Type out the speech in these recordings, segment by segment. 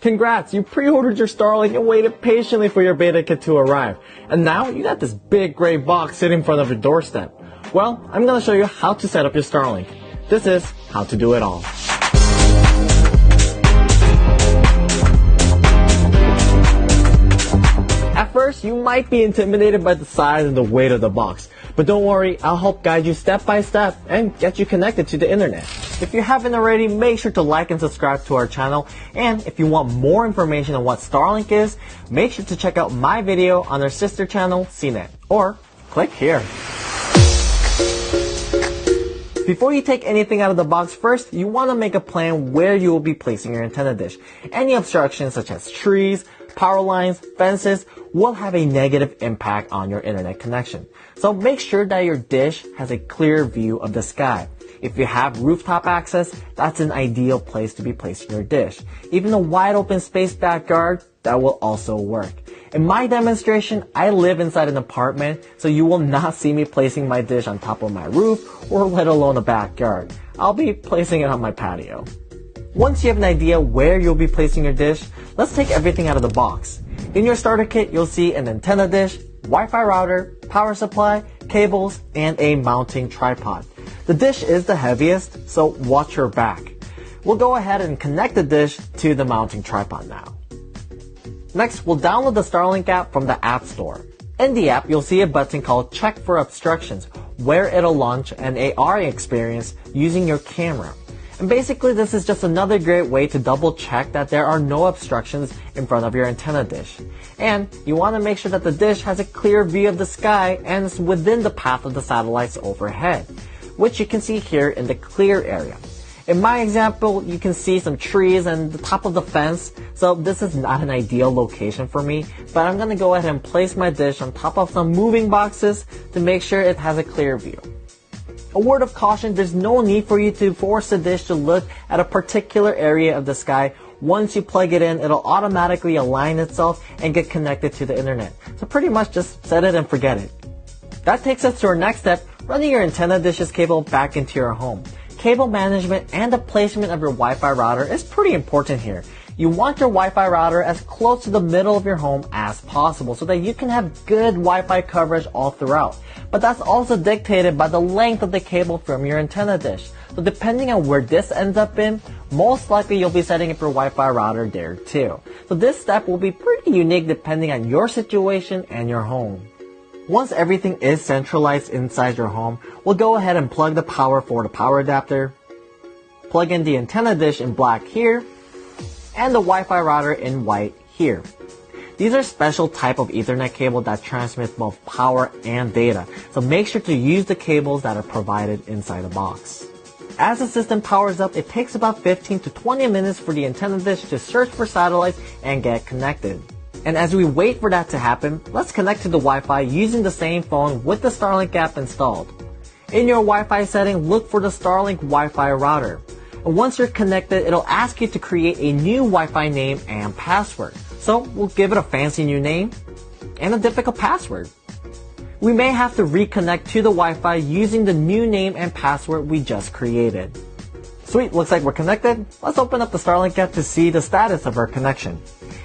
Congrats, you pre-ordered your Starlink and waited patiently for your beta kit to arrive. And now you got this big gray box sitting in front of your doorstep. Well, I'm going to show you how to set up your Starlink. This is how to do it all. At first, you might be intimidated by the size and the weight of the box. But don't worry, I'll help guide you step by step and get you connected to the internet. If you haven't already, make sure to like and subscribe to our channel. And if you want more information on what Starlink is, make sure to check out my video on our sister channel, CNET. Or click here. Before you take anything out of the box, first you want to make a plan where you will be placing your antenna dish. Any obstructions such as trees, power lines, fences will have a negative impact on your internet connection. So make sure that your dish has a clear view of the sky. If you have rooftop access, that's an ideal place to be placing your dish. Even a wide open space backyard, that will also work. In my demonstration, I live inside an apartment, so you will not see me placing my dish on top of my roof or let alone a backyard. I'll be placing it on my patio. Once you have an idea where you'll be placing your dish, let's take everything out of the box. In your starter kit, you'll see an antenna dish, Wi-Fi router, power supply, cables, and a mounting tripod. The dish is the heaviest, so watch your back. We'll go ahead and connect the dish to the mounting tripod now. Next, we'll download the Starlink app from the App Store. In the app, you'll see a button called Check for Obstructions, where it'll launch an AR experience using your camera. And basically, this is just another great way to double check that there are no obstructions in front of your antenna dish. And you want to make sure that the dish has a clear view of the sky and is within the path of the satellites overhead, which you can see here in the clear area. In my example, you can see some trees and the top of the fence, so this is not an ideal location for me, but I'm going to go ahead and place my dish on top of some moving boxes to make sure it has a clear view. A word of caution, there's no need for you to force the dish to look at a particular area of the sky. Once you plug it in, it'll automatically align itself and get connected to the internet. So pretty much just set it and forget it. That takes us to our next step, running your antenna dish's cable back into your home. Cable management and the placement of your Wi-Fi router is pretty important here. You want your Wi-Fi router as close to the middle of your home as possible so that you can have good Wi-Fi coverage all throughout. But that's also dictated by the length of the cable from your antenna dish. So depending on where this ends up in, most likely you'll be setting up your Wi-Fi router there too. So this step will be pretty unique depending on your situation and your home. Once everything is centralized inside your home, we'll go ahead and plug the power for the power adapter, plug in the antenna dish in black here, and the Wi-Fi router in white here. These are special type of Ethernet cable that transmits both power and data, so make sure to use the cables that are provided inside the box. As the system powers up, it takes about 15 to 20 minutes for the antenna dish to search for satellites and get connected. And as we wait for that to happen, let's connect to the Wi-Fi using the same phone with the Starlink app installed. In your Wi-Fi setting, look for the Starlink Wi-Fi router. And once you're connected, it'll ask you to create a new Wi-Fi name and password. So we'll give it a fancy new name and a difficult password. We may have to reconnect to the Wi-Fi using the new name and password we just created. Sweet, looks like we're connected. Let's open up the Starlink app to see the status of our connection.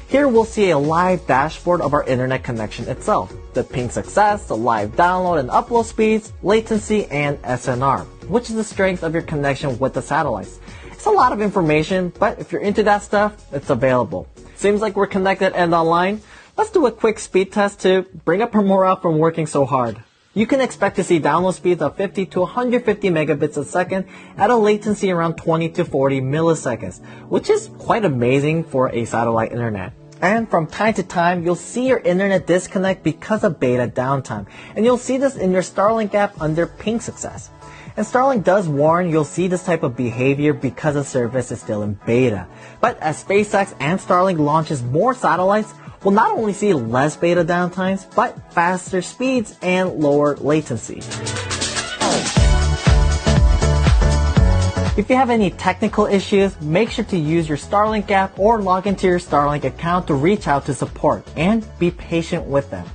Here we'll see a live dashboard of our internet connection itself, the ping success, the live download and upload speeds, latency, and SNR, which is the strength of your connection with the satellites. It's a lot of information, but if you're into that stuff, it's available. Seems like we're connected and online. Let's do a quick speed test to bring up our morale from working so hard. You can expect to see download speeds of 50 to 150 megabits a second at a latency around 20 to 40 milliseconds, which is quite amazing for a satellite internet. And from time to time, you'll see your internet disconnect because of beta downtime. And you'll see this in your Starlink app under ping success. And Starlink does warn you'll see this type of behavior because the service is still in beta. But as SpaceX and Starlink launches more satellites, we'll not only see less beta downtimes, but faster speeds and lower latency. If you have any technical issues, make sure to use your Starlink app or log into your Starlink account to reach out to support and be patient with them.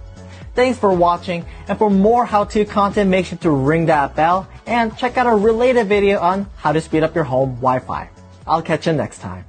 Thanks for watching, and for more how-to content, make sure to ring that bell and check out a related video on how to speed up your home Wi-Fi. I'll catch you next time.